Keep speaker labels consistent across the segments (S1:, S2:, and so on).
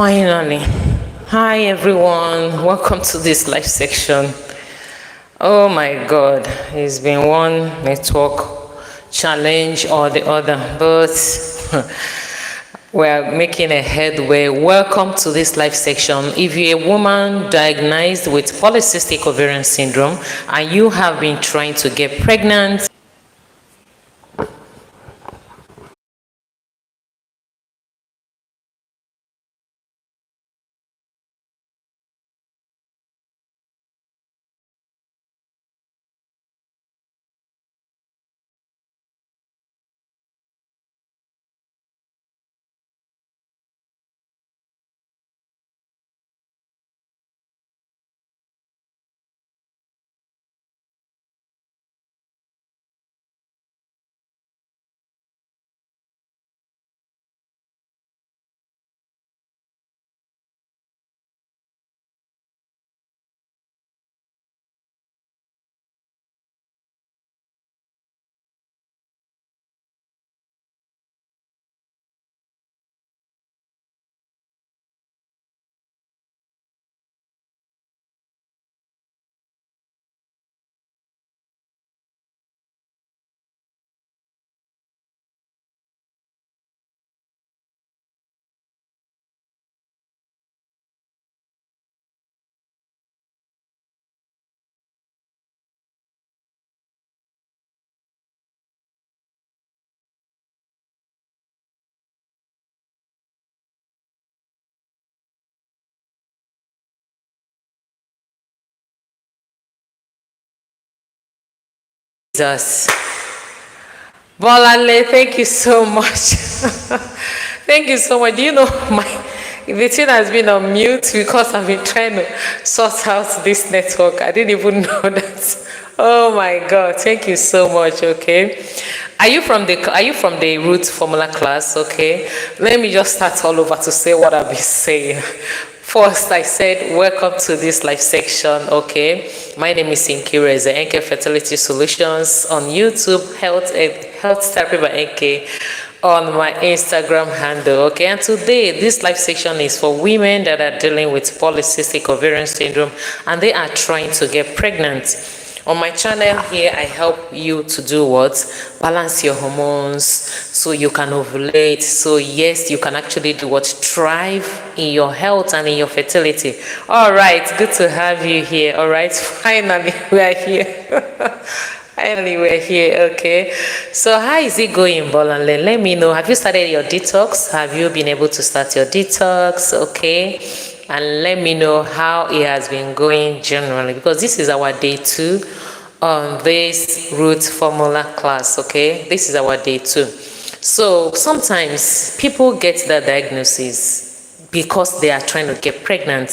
S1: Finally. Hi everyone, welcome to this live section. Oh my god, it's been one network challenge or the other, but we're making a headway. Welcome to this live section. If you're a woman diagnosed with polycystic ovarian syndrome and you have been trying to get pregnant, Jesus. Bolale, thank you so much. Thank you so much. Do you know my the thing has been on mute because I've been trying to sort out this network. I didn't even know that. Oh my god, thank you so much. Okay. Are you from the root formula class? Okay. Let me just start all over to say what I've been saying. First, I said, welcome to this live section, okay? My name is Inkira, the NK Fertility Solutions on YouTube, Health Therapy by NK on my Instagram handle, okay? And today, this live section is for women that are dealing with polycystic ovarian syndrome and they are trying to get pregnant. On my channel here, I help you to do what? Balance your hormones so you can ovulate. So yes, you can actually do what? Thrive in your health and in your fertility. All right, good to have you here. All right, finally we are here. Finally we're here, okay. So how is it going, Bolanle? Let me know. Have you started your detox? Have you been able to start your detox? Okay. And let me know how it has been going generally, because this is our day 2 on this root formula class, okay? This is our day 2. So sometimes people get the diagnosis because they are trying to get pregnant.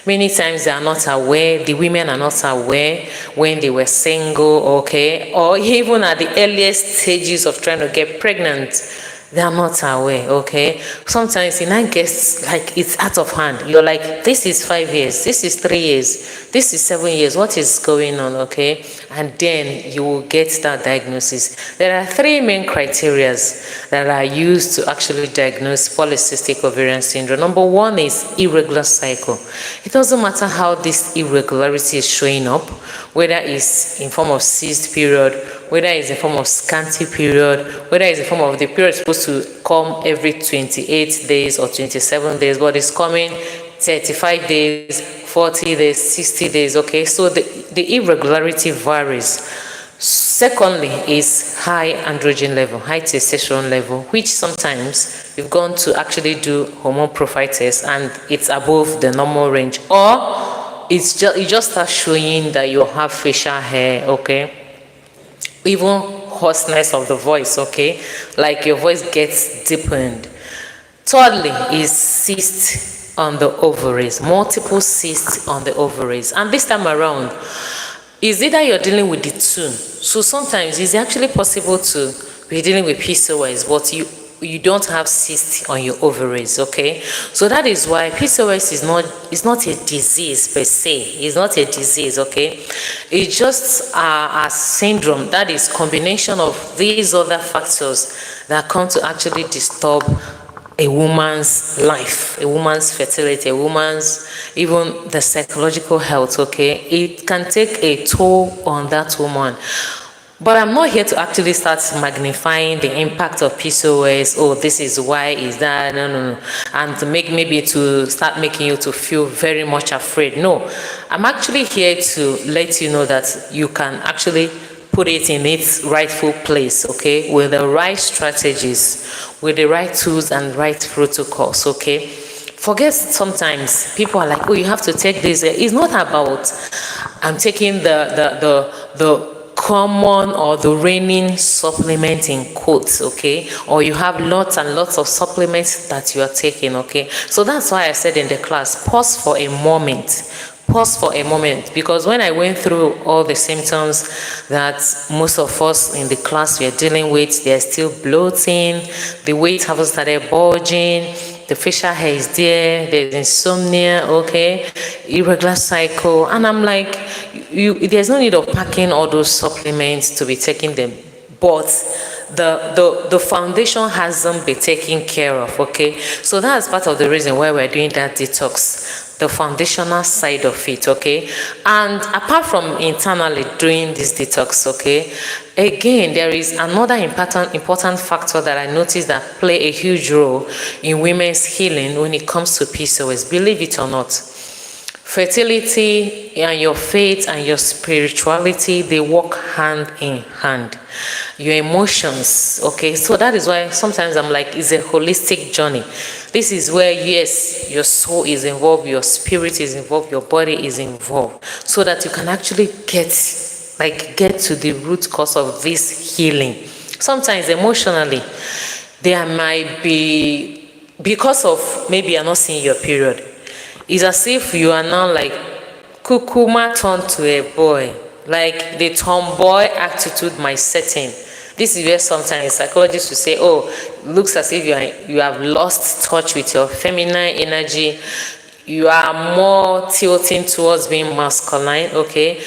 S1: Many times they are not aware, the women are not aware when they were single, okay? Or even at the earliest stages of trying to get pregnant. They are not aware, okay? Sometimes it now gets like it's out of hand. You're like, this is 5 years, this is 3 years, this is 7 years, what is going on, okay? And then you will get that diagnosis. There are 3 main criteria that are used to actually diagnose polycystic ovarian syndrome. Number 1 is irregular cycle. It doesn't matter how this irregularity is showing up, whether it's in form of cyst period, whether it's in form of scanty period, whether it's in form of the period supposed to come every 28 days or 27 days, but it's coming 35 days, 40 days, 60 days, okay? So the irregularity varies. Secondly is high androgen level, high testosterone level, which sometimes you've gone to actually do hormone profile test and it's above the normal range, or it just starts showing that you have facial hair, okay? Even hoarseness of the voice, okay? Like your voice gets deepened. Thirdly is cysts on the ovaries, multiple cysts on the ovaries. And this time around, is either you're dealing with the 2. So sometimes it's actually possible to be dealing with PCOS, but you don't have cysts on your ovaries, okay? So that is why PCOS is not a disease per se. It's not a disease, okay? It's just a syndrome that is combination of these other factors that come to actually disturb a woman's life, a woman's fertility, a woman's even the psychological health, okay? It can take a toll on that woman. But I'm not here to actually start magnifying the impact of PCOS. Oh, this is why, is that, no. And to make maybe to start making you to feel very much afraid. No, I'm actually here to let you know that you can actually put it in its rightful place, okay, with the right strategies, with the right tools and right protocols, okay. Forget sometimes people are like, oh, you have to take this. It's not about I'm taking the common or the reigning supplement in quotes, okay, or you have lots and lots of supplements that you are taking, okay. So that's why I said in the class, pause for a moment, because when I went through all the symptoms that most of us in the class were dealing with, they're still bloating, the weight haven't started bulging, the facial hair is there's insomnia, okay, irregular cycle, and I'm like, there's no need of packing all those supplements to be taking them, but the foundation hasn't been taken care of, okay. So that's part of the reason why we're doing that detox, the foundational side of it, okay. And apart from internally doing this detox, okay, again, there is another important factor that I noticed that play a huge role in women's healing when it comes to PCOS, believe it or not. Fertility and your faith and your spirituality, they work hand in hand. Your emotions, okay, so that is why sometimes I'm like, it's a holistic journey. This is where, yes, your soul is involved, your spirit is involved, your body is involved, so that you can actually get to the root cause of this healing. Sometimes emotionally, there might be, because of maybe you're not seeing your period, it's as if you are now like kukuma turned to a boy, like the tomboy attitude might set in. This is where sometimes psychologists will say, oh, looks as if you have lost touch with your feminine energy, you are more tilting towards being masculine, okay.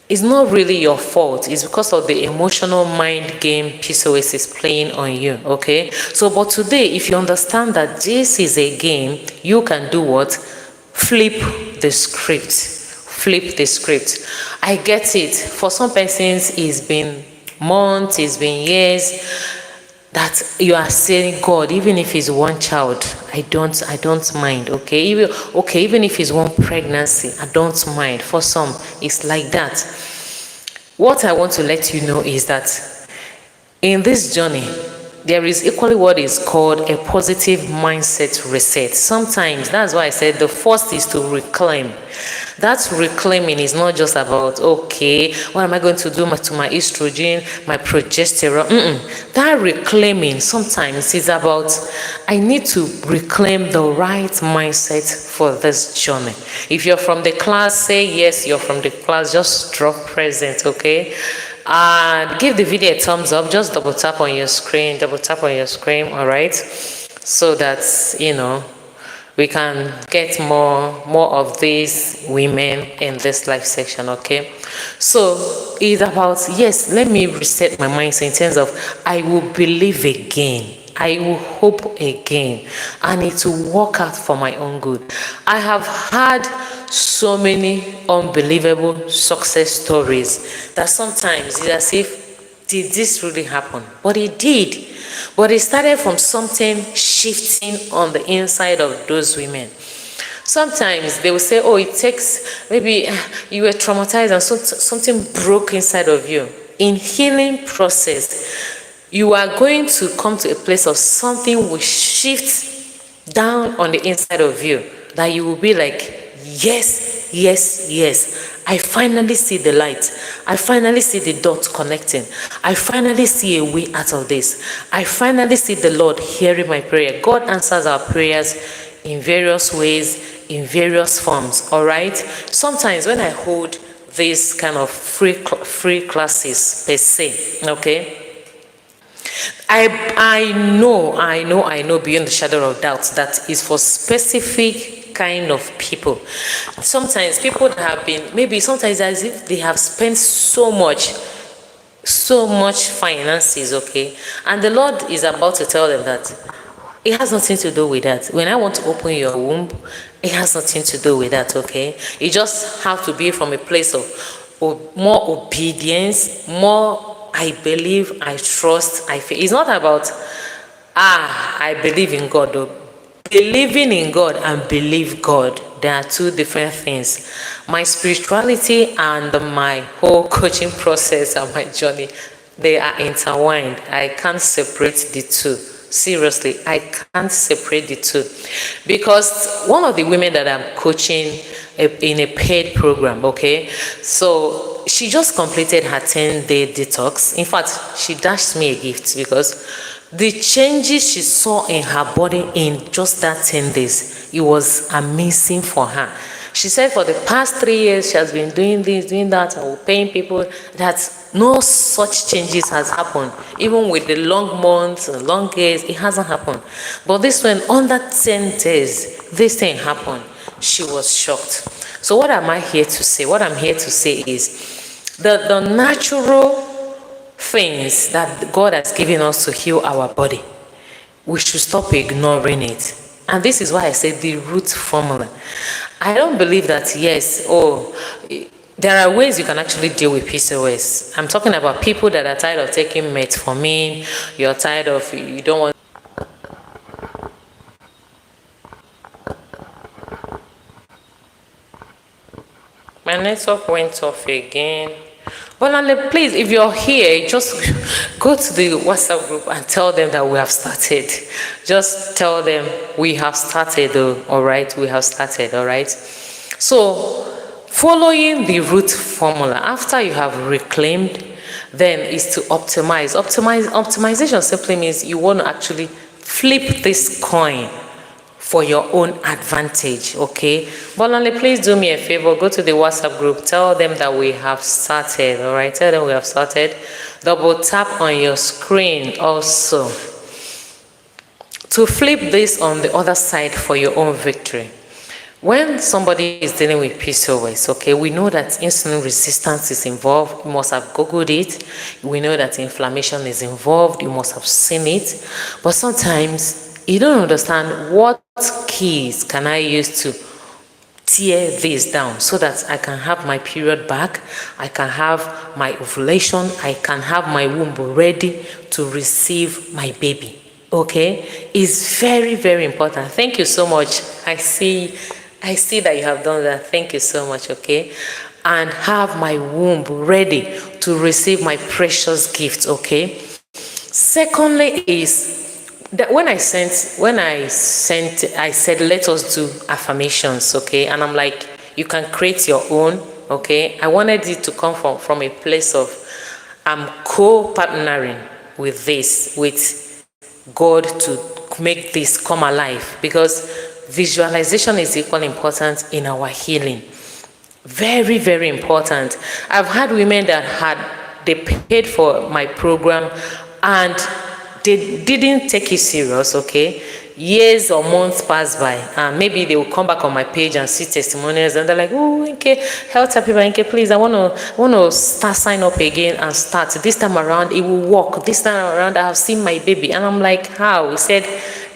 S1: It's not really your fault. It's because of the emotional mind game PCOS is playing on you, okay? So, but today, if you understand that this is a game, you can do what? Flip the script. Flip the script. I get it. For some persons, it's been months, it's been years, that you are saying, God, even if it's one child, I don't mind, okay? Even if it's one pregnancy, I don't mind. For some, it's like that. What I want to let you know is that in this journey, there is equally what is called a positive mindset reset. Sometimes, that's why I said the first is to reclaim. That reclaiming is not just about, okay, what am I going to do to my estrogen, my progesterone? That reclaiming sometimes is about, I need to reclaim the right mindset for this journey. If you're from the class, say yes, you're from the class, just drop present, okay? And give the video a thumbs up, just double tap on your screen, all right? So that, we can get more of these women in this live section, okay? So it's about, yes, let me reset my mindset in terms of, I will believe again, I will hope again, and it will work out for my own good. I have had so many unbelievable success stories that sometimes it's as if, did this really happen? But it did. But it started from something shifting on the inside of those women. Sometimes they will say, oh, it takes, maybe you were traumatized and something broke inside of you. In healing process, you are going to come to a place of something will shift down on the inside of you, that you will be like, yes, yes, yes. I finally see the light. I finally see the dots connecting. I finally see a way out of this. I finally see the Lord hearing my prayer. God answers our prayers in various ways, in various forms, all right? Sometimes when I hold these kind of free classes per se, okay? I know beyond the shadow of doubt that is for specific kind of people. Sometimes people that have been, maybe sometimes as if they have spent so much finances, okay, and the Lord is about to tell them that It has nothing to do with that. When I want to open your womb, it has nothing to do with that, okay? You just have to be from a place of more obedience, more I believe, I trust, I feel. It's not about, I believe in God, though. Believing in God and believe God, there are two different things. My spirituality and my whole coaching process and my journey, they are intertwined. I can't separate the two. Seriously, I can't separate the two. Because one of the women that I'm coaching in a paid program, okay, so she just completed her 10-day detox. In fact, she dashed me a gift because the changes she saw in her body in just that 10 days, it was amazing for her. She said for the past 3 years, she has been doing this, doing that, and paying people, that no such changes has happened. Even with the long months and long days, it hasn't happened. But this one, under 10 days, this thing happened. She was shocked. So what am I here to say? What I'm here to say is the natural things that God has given us to heal our body, we should stop ignoring it. And this is why I say the root formula. I don't believe that, yes, there are ways you can actually deal with PCOS. I'm talking about people that are tired of taking metformin, you're tired of, you don't want. My network went off again. But please, if you're here, just go to the WhatsApp group and tell them that we have started. Just tell them we have started, all right? We have started, all right? So, following the root formula, after you have reclaimed, then is to optimize. Optimization simply means you want to actually flip this coin for your own advantage, okay? But please do me a favor, go to the WhatsApp group, tell them that we have started, all right? Tell them we have started. Double tap on your screen also to flip this on the other side for your own victory. When somebody is dealing with PCOS, okay, we know that insulin resistance is involved. You must have Googled it. We know that inflammation is involved. You must have seen it. But sometimes you don't understand what keys can I use to tear this down so that I can have my period back, I can have my ovulation, I can have my womb ready to receive my baby. Okay? It's very, very important. Thank you so much. I see that you have done that. Thank you so much, okay? And have my womb ready to receive my precious gift, okay? Secondly is that when I said let us do affirmations, okay? And I'm like, you can create your own, okay? I wanted it to come from a place of I'm co-partnering with this, with God to make this come alive, because visualization is equally important in our healing. Very, very important. I've had women that they paid for my program and they didn't take it serious, okay? Years or months pass by, and maybe they will come back on my page and see testimonials, and they're like, oh, okay, health people, okay, please, I want to start, sign up again and start. This time around, it will work. This time around, I have seen my baby. And I'm like, how? He said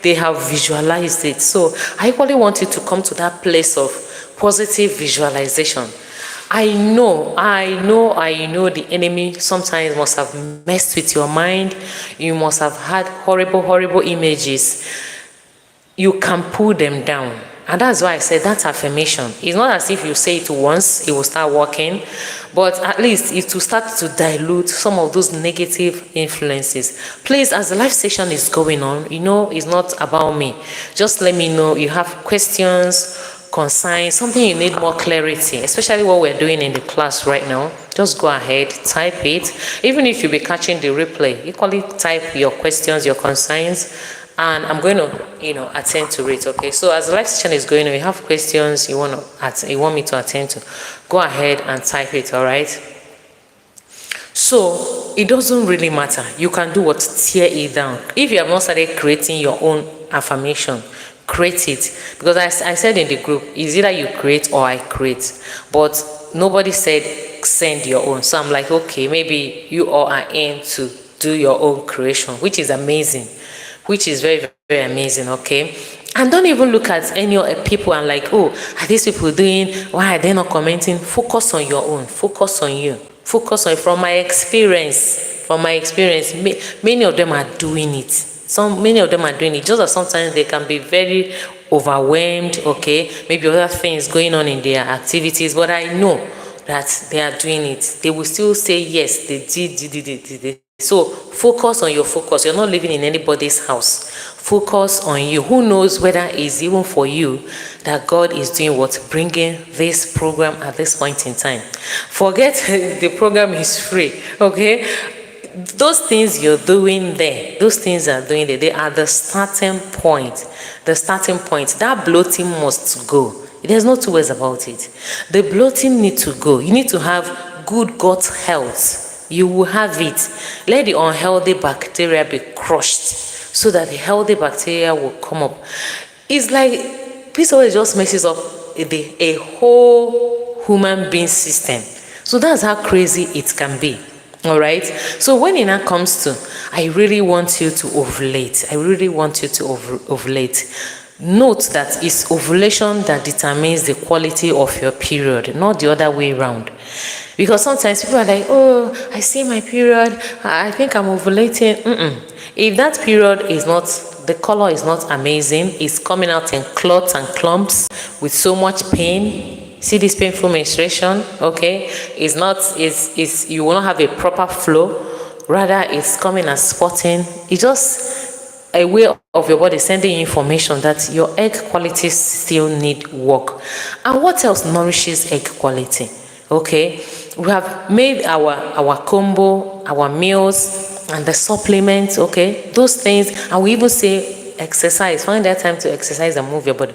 S1: they have visualized it. So I equally wanted to come to that place of positive visualization. I know the enemy sometimes must have messed with your mind. You must have had horrible images. You can pull them down. And that's why I said that affirmation. It's not as if you say it once, it will start working, but at least it will start to dilute some of those negative influences. Please, as the live session is going on, it's not about me. Just let me know you have questions, concerns, something you need more clarity, especially what we're doing in the class right now. Just go ahead, type it. Even if you'll be catching the replay, equally type your questions, your concerns, and I'm going to, attend to it, okay? So as the live session is going on, you have questions you want me to attend to, go ahead and type it, all right? So it doesn't really matter. You can do what? Tear it down. If you have not started creating your own affirmation, create it, because I said in the group, it's either you create or I create, but nobody said send your own. So I'm like, okay, maybe you all are in to do your own creation, which is amazing. which is very, very amazing, okay? And don't even look at any people and like, oh, are these people doing, why are they not commenting? Focus on your own, focus on you, focus on, from my experience, many of them are doing it. Many of them are doing it, just that sometimes they can be very overwhelmed, okay? Maybe other things going on in their activities, but I know that they are doing it. They will still say, yes, they did. So focus on your focus. You're not living in anybody's house. Focus on you. Who knows whether it's even for you that God is doing what? Bringing this program at this point in time. Forget the program is free, okay? Those things you're doing there, those things are doing there, they are the starting point. The starting point. That bloating must go. There's no two ways about it. The bloating needs to go. You need to have good gut health. You will have it. Let the unhealthy bacteria be crushed so that the healthy bacteria will come up. It's like PCOS just messes up a whole human being system. So that's how crazy it can be. All right. So when it now comes to, I really want you to ovulate. I really want you to ovulate. Note that it's ovulation that determines the quality of your period, not the other way around. Because sometimes people are like, oh, I see my period, I think I'm ovulating. If that period is not, the color is not amazing, it's coming out in clots and clumps with so much pain. See this painful menstruation, okay? It's not, you will not have a proper flow. Rather, it's coming as spotting. It's just a way of your body sending information that your egg quality still need work. And what else nourishes egg quality? Okay, we have made our combo, our meals, and the supplements, okay? Those things, and we even say exercise. Find that time to exercise and move your body.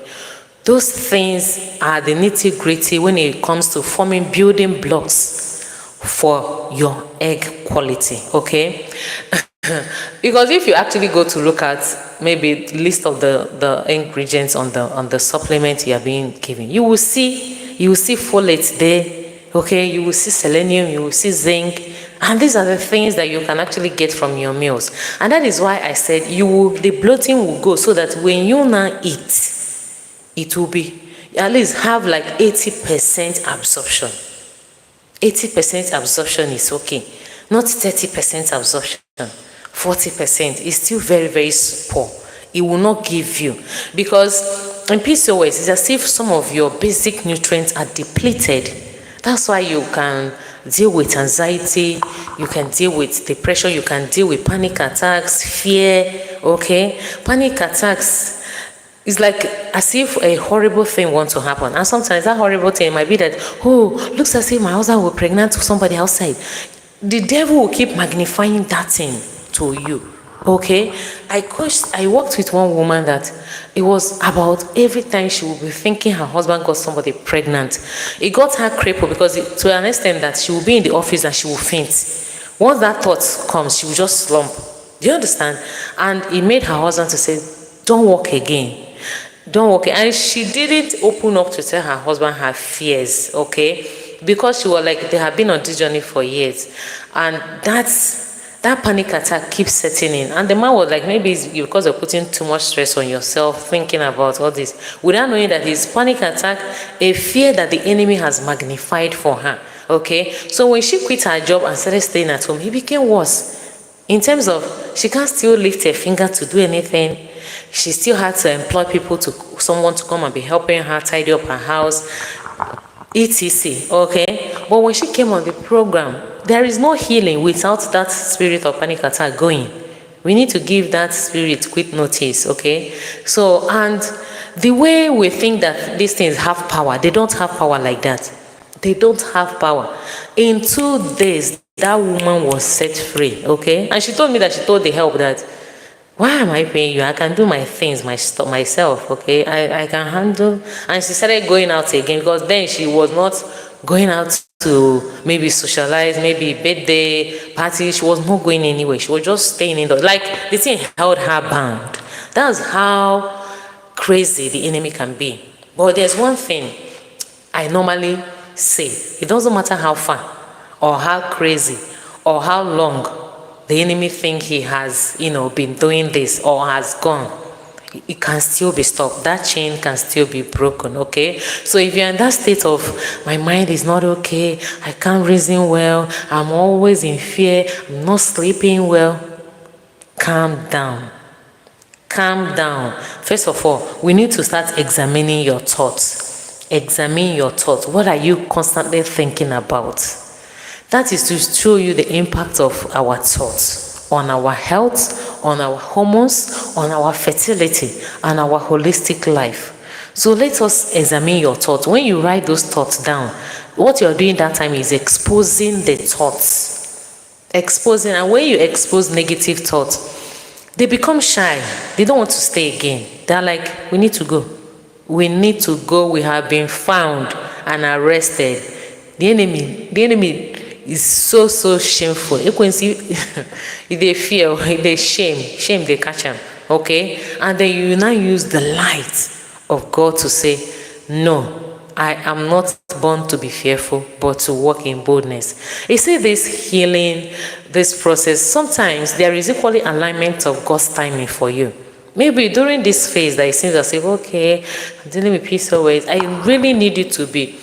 S1: Those things are the nitty-gritty when it comes to forming building blocks for your egg quality, okay? Because if you actually go to look at maybe the list of the ingredients on the supplement you are being given, you will see folate there, okay? You will see selenium, you will see zinc, and these are the things that you can actually get from your meals. And that is why I said the bloating will go, so that when you now eat, it will be at least have like 80% absorption. 80% absorption is okay, not 30% absorption. 40% is still very, very poor. It will not give you, because in PCOS it's as if some of your basic nutrients are depleted. That's why you can deal with anxiety, you can deal with depression, you can deal with panic attacks, fear, okay? Panic attacks, it's like as if a horrible thing wants to happen. And sometimes that horrible thing might be that, oh, looks as if my husband will pregnant to somebody outside. The devil will keep magnifying that thing to you, okay? I worked with one woman that it was about every time she would be thinking her husband got somebody pregnant. It got her crippled, because to an extent that she will be in the office and she will faint. Once that thought comes, she will just slump. Do you understand? And it made her husband to say, don't walk again. Don't walk. And she didn't open up to tell her husband her fears, okay? Because she was like, they have been on this journey for years. And that panic attack keeps setting in. And the man was like, maybe it's because of putting too much stress on yourself, thinking about all this, without knowing that his panic attack, a fear that the enemy has magnified for her, okay? So when she quit her job and started staying at home, it became worse. In terms of, she can't still lift her finger to do anything. She still had to employ someone to come and be helping her tidy up her house, etc. Okay? But when she came on the program, there is no healing without that spirit of panic attack going. We need to give that spirit quick notice, okay? So, and the way we think that these things have power, they don't have power like that. They don't have power. In 2 days, that woman was set free, okay? And she told me that she told the help that, why am I paying you? I can do my things myself, okay? I can handle. And she started going out again, because then she was not going out to maybe socialize, maybe birthday party. She was not going anywhere. She was just staying indoors. Like, the thing held her bound. That's how crazy the enemy can be. But there's one thing I normally say. It doesn't matter how far or how crazy or how long the enemy think he has, been doing this or has gone, it can still be stopped. That chain can still be broken, okay? So if you're in that state of, my mind is not okay, I can't reason well, I'm always in fear, I'm not sleeping well, calm down. Calm down. First of all, we need to start examining your thoughts. Examine your thoughts. What are you constantly thinking about? That is to show you the impact of our thoughts on our health, on our hormones, on our fertility, and our holistic life. So let us examine your thoughts. When you write those thoughts down, what you're doing that time is exposing the thoughts. Exposing, and when you expose negative thoughts, they become shy. They don't want to stay again. They're like, we need to go. We need to go. We have been found and arrested. The enemy is so shameful. If they fear, if they shame they catch them. Okay? And then you now use the light of God to say, no, I am not born to be fearful, but to walk in boldness. You see, this healing, this process, sometimes there is equally alignment of God's timing for you. Maybe during this phase that it seems as if, okay, I'm dealing with pcos, I really need you to be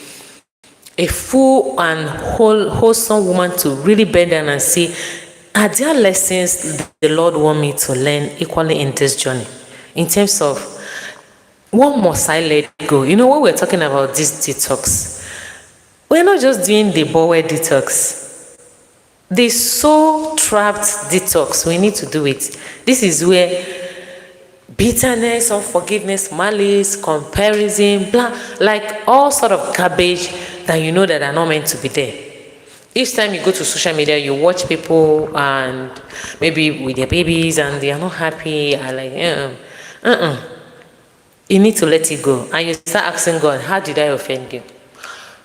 S1: a full and wholesome woman to really bend down and see, are there lessons the Lord want me to learn equally in this journey? In terms of, what must I let go? When we're talking about this detox, we're not just doing the bowel detox. The soul trapped detox, we need to do it. This is where bitterness, unforgiveness, malice, comparison, blah, like all sort of garbage that that are not meant to be there. Each time you go to social media, you watch people and maybe with their babies and they are not happy, are like, you need to let it go. And you start asking God, how did I offend you?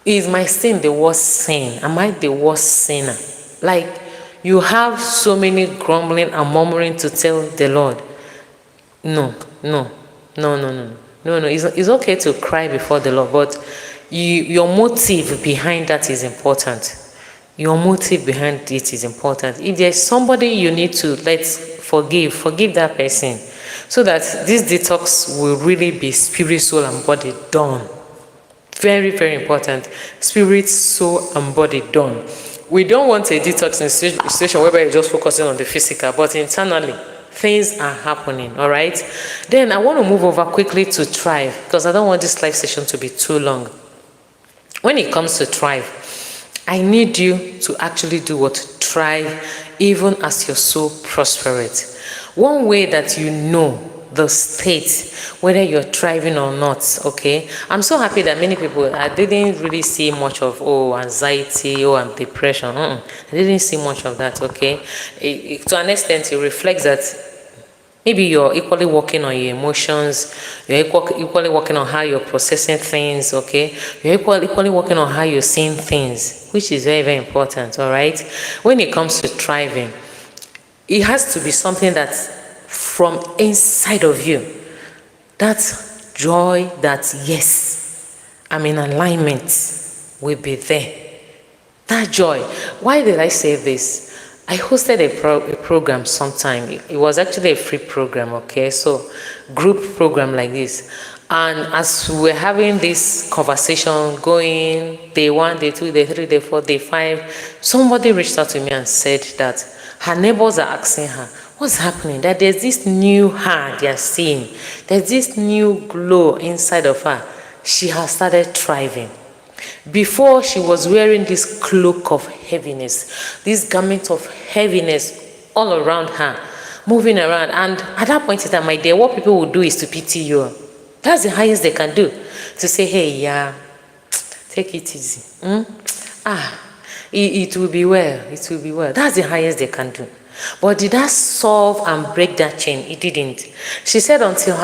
S1: Is my sin the worst sin? Am I the worst sinner? Like, you have so many grumbling and murmuring to tell the Lord. No. It's okay to cry before the Lord, but your motive behind that is important. Your motive behind it is important. If there's somebody you need to forgive that person, so that this detox will really be spirit, soul, and body done. Very, very important. Spirit, soul, and body done. We don't want a detox in a situation whereby you're just focusing on the physical, but internally, things are happening, all right? Then I want to move over quickly to thrive, because I don't want this live session to be too long. When it comes to thrive, I need you to actually do what? Thrive, even as your soul prospereth. One way that you know the state, whether you're thriving or not, okay? I'm so happy that many people, I didn't really see much of, anxiety, and depression. I didn't see much of that, okay? To an extent, it reflects that maybe you're equally working on your emotions, you're equally working on how you're processing things, okay? You're equally working on how you're seeing things, which is very, very important, all right? When it comes to thriving, it has to be something that's from inside of you. That joy, that yes, I'm in alignment, will be there. That joy. Why did I say this? I hosted a program sometime. It was actually a free program, okay? So, group program like this. And as we're having this conversation going, day 1, day 2, day 3, day 4, day 5, somebody reached out to me and said that her neighbors are asking her, what's happening? That there's this new her they are seeing. There's this new glow inside of her. She has started thriving. Before, she was wearing this cloak of heaviness, this garment of heaviness all around her, moving around. And at that point in time, my dear, what people will do is to pity you. That's the highest they can do. To say, hey, yeah, take it easy. It will be well. It will be well. That's the highest they can do. But did that solve and break that chain? It didn't. She said until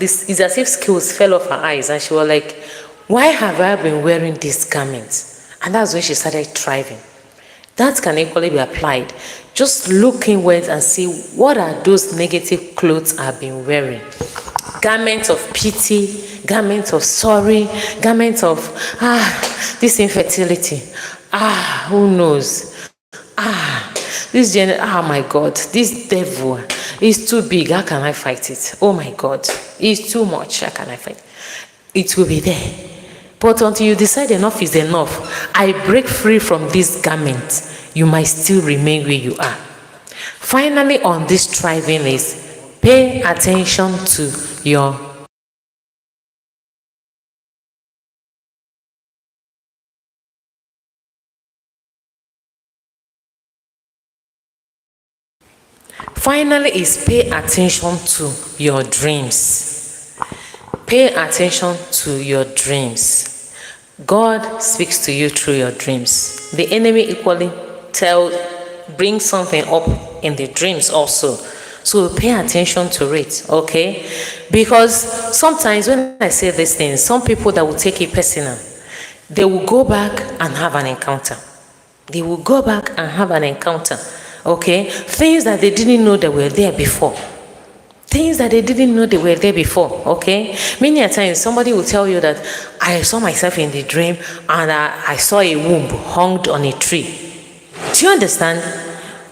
S1: it's as if scales fell off her eyes, and she was like, why have I been wearing these garments? And that's when she started thriving. That can equally be applied. Just look inwards and see what are those negative clothes I've been wearing. Garments of pity, garments of sorry, garments of, this infertility. Who knows? Oh my God, this devil is too big. How can I fight it? Oh my God, it's too much. How can I fight? It will be there. But until you decide enough is enough, I break free from this garment, you might still remain where you are. Finally, on this striving is pay attention to your finally is pay attention to your dreams. Pay attention to your dreams. God speaks to you through your dreams. The enemy equally brings something up in the dreams also. So pay attention to it, okay? Because sometimes when I say these things, some people that will take it personal, they will go back and have an encounter. They will go back and have an encounter, okay? Things that they didn't know that were there before. Things that they didn't know they were there before, okay? Many a times somebody will tell you that I saw myself in the dream and I saw a womb hung on a tree. Do you understand?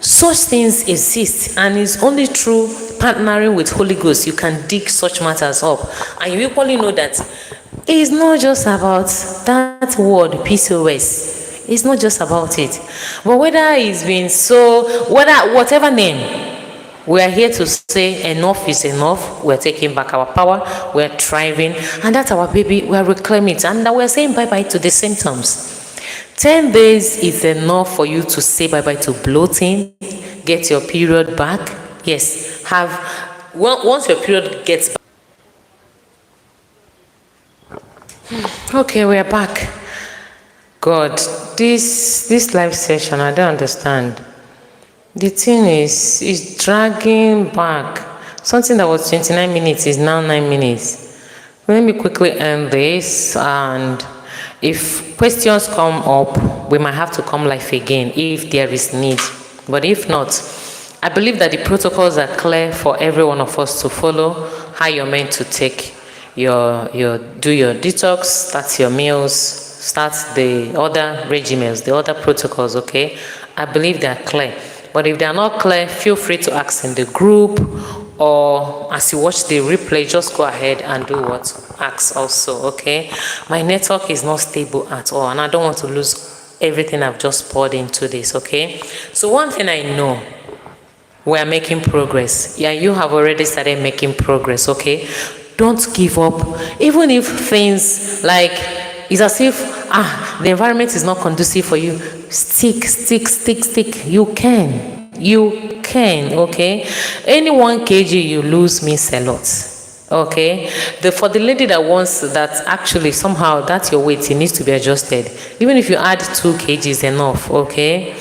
S1: Such things exist, and it's only through partnering with Holy Ghost you can dig such matters up. And you equally know that it's not just about that word pcos. It's not just about it. But whether it's been whatever name, we are here to say enough is enough. We're taking back our power. We're thriving. And that's our baby. We're reclaiming it. And we're saying bye-bye to the symptoms. 10 days is enough for you to say bye-bye to bloating. Get your period back. Yes. Once your period gets back. Okay, we're back. God, this live session, I don't understand. The thing is dragging back. Something that was 29 minutes is now 9 minutes. Let me quickly end this, and if questions come up, we might have to come live again if there is need. But if not, I believe that the protocols are clear for every one of us to follow. How you're meant to take do your detox, start your meals, start the other regimens, the other protocols, okay? I believe they are clear. But if they are not clear, feel free to ask in the group, or as you watch the replay, just go ahead and do what? Ask also, okay? My network is not stable at all, and I don't want to lose everything I've just poured into this, okay? So one thing I know, we are making progress. Yeah, you have already started making progress, okay? Don't give up. Even if things like, it's as if, the environment is not conducive for you. Stick. You can, okay? Any 1 kg you lose means a lot, okay? For the lady that wants that, actually somehow that's your weight, it needs to be adjusted. Even if you add 2 kg is enough, okay?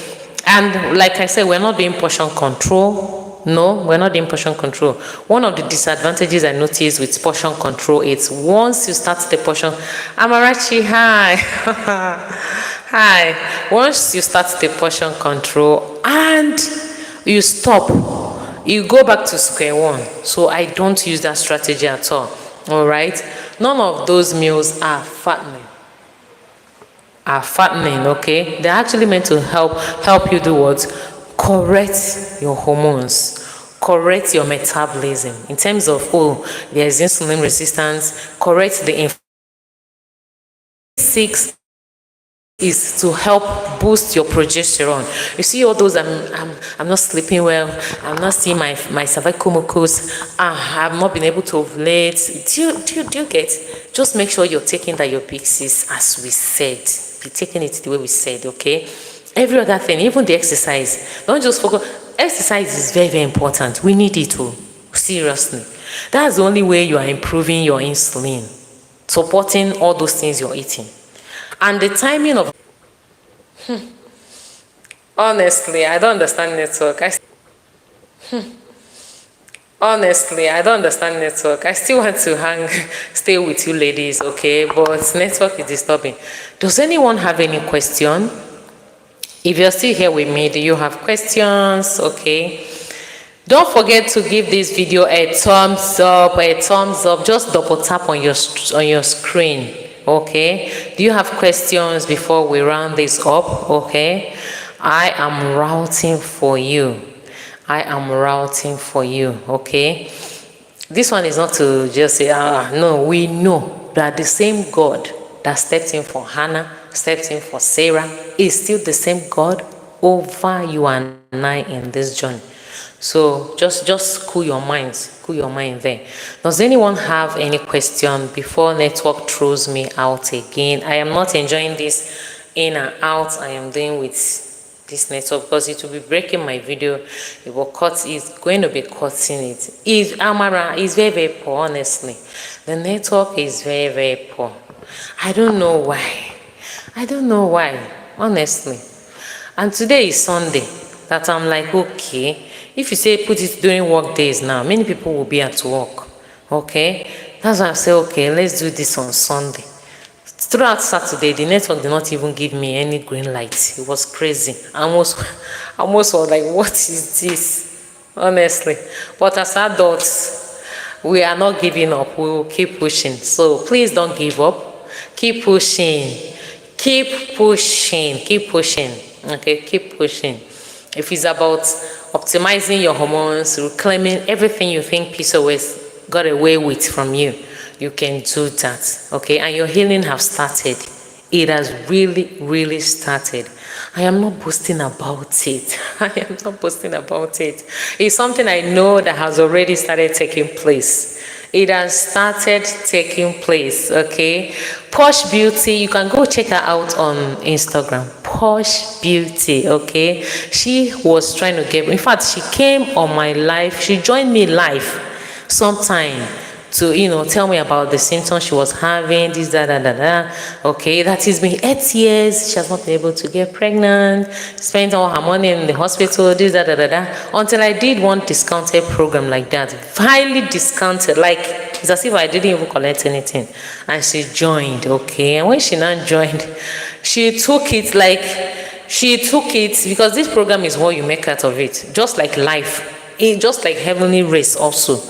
S1: And like I said, we're not doing portion control. No, we're not doing portion control. One of the disadvantages I noticed with portion control is once you start the portion, Amarachi, hi. Hi. Once you start the portion control and you stop, you go back to square one. So I don't use that strategy at all. All right? None of those meals are fattening. Okay? They're actually meant to help you do what? Correct your hormones, correct your metabolism in terms of, there's insulin resistance, correct the 6 is to help boost your progesterone. You see all those, I'm not sleeping well, I'm not seeing my cervical mucus, I've not been able to ovulate. Do you get? Just make sure you're taking that your pcos as we said. Be taking it the way we said, okay? Every other thing, even the exercise, don't just focus. Exercise is very, very important. We need it too, seriously. That's the only way you are improving your insulin, supporting all those things you're eating. And the timing of... Honestly, I don't understand network. Honestly, I don't understand network. I still want to stay with you ladies, okay? But network is disturbing. Does anyone have any question? If you're still here with me, do you have questions? Okay. Don't forget to give this video a thumbs up, Just double tap on your screen, okay? Do you have questions before we round this up, okay? I am routing for you. I am routing for you. Okay. This one is not to just say, no, we know that the same God that stepped in for Hannah, stepped in for Sarah, is still the same God over you and I in this journey. So just cool your minds, cool your mind there. Does anyone have any question before network throws me out again? I am not enjoying this in and out I am doing with this network because it will be breaking my video. It will cut, it's going to be cutting it. Amara is very, very poor, honestly. The network is very, very poor. I don't know why. I don't know why, honestly. And today is Sunday, that I'm like, okay, if you say put it during work days now, many people will be at work. Okay? That's why I say, okay, let's do this on Sunday. Throughout Saturday, the network did not even give me any green light. It was crazy. I almost was like, what is this? Honestly. But as adults, we are not giving up. We will keep pushing. So please don't give up. Keep pushing. Keep pushing. Keep pushing. Okay, keep pushing. If it's about optimizing your hormones, reclaiming everything you think pcos got away with from you, you can do that, okay? And your healing has started. It has really, really started. I am not boasting about it. I am not boasting about it. It's something I know that has already started taking place. It has started taking place, okay? Posh Beauty, you can go check her out on Instagram. Posh Beauty, okay? She was trying to get, in fact, she came on my live. She joined me live sometime to, tell me about the symptoms she was having, this, that. Okay, that has been 8 years. She has not been able to get pregnant, spent all her money in the hospital, this, that. Until I did one discounted program like that, highly discounted, like it's as if I didn't even collect anything. And she joined, okay? And when she now joined, she took it because this program is what you make out of it, just like life, just like heavenly race also.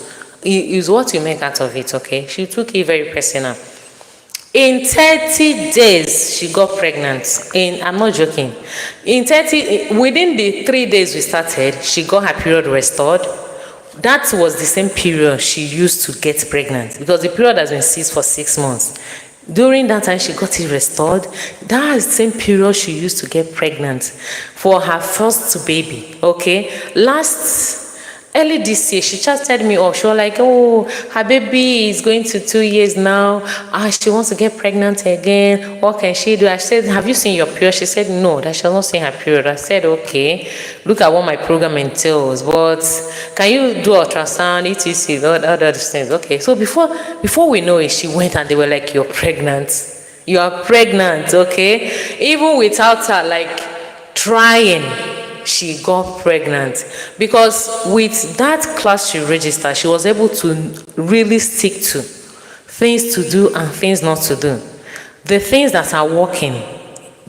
S1: Is what you make out of it, okay? She took it very personal. In 30 days, she got pregnant. I'm not joking. Within the 3 days we started, she got her period restored. That was the same period she used to get pregnant because the period has been ceased for 6 months. During that time, she got it restored. That is the same period she used to get pregnant for her first baby, okay? Early this year, she chatted me up. She was like, oh, her baby is going to 2 years now. She wants to get pregnant again. What can she do? I said, have you seen your period? She said, no, that shall not see her period. I said, okay, look at what my program entails. But can you do ultrasound, etc., all those things? Okay, so before we know it, she went and they were like, you're pregnant. You are pregnant, okay? Even without her, like, trying, she got pregnant because with that class she registered, she was able to really stick to things to do and things not to do. The things that are working,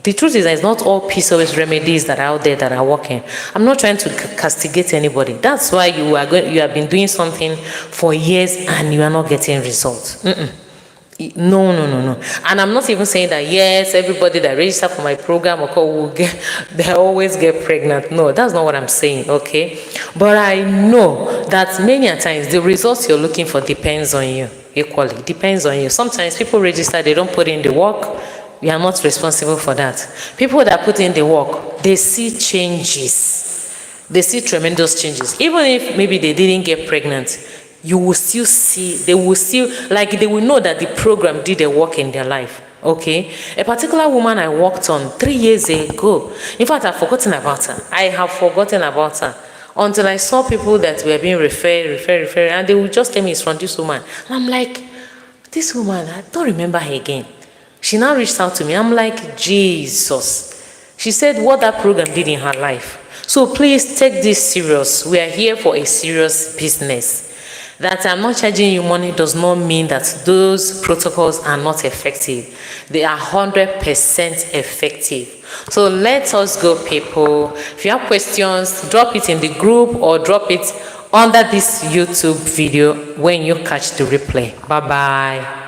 S1: the truth is that it's not all PCOS remedies that are out there that are working. I'm not trying to castigate anybody. That's why you have been doing something for years and you are not getting results. No. And I'm not even saying that, yes, everybody that register for my program they always get pregnant. No, that's not what I'm saying, okay? But I know that many a times the results you're looking for depends on you, equally. Depends on you. Sometimes people register, they don't put in the work. We are not responsible for that. People that put in the work, they see changes. They see tremendous changes. Even if maybe they didn't get pregnant, you will still see, they will know that the program did a work in their life, okay? A particular woman I worked on 3 years ago, in fact, I've forgotten about her. I have forgotten about her until I saw people that were being referred, and they would just tell me it's from this woman. And I'm like, this woman, I don't remember her again. She now reached out to me. I'm like, Jesus. She said what that program did in her life. So please take this serious. We are here for a serious business. That I'm not charging you money does not mean that those protocols are not effective. They are 100% effective. So let us go, people. If you have questions, drop it in the group or drop it under this YouTube video when you catch the replay. Bye-bye.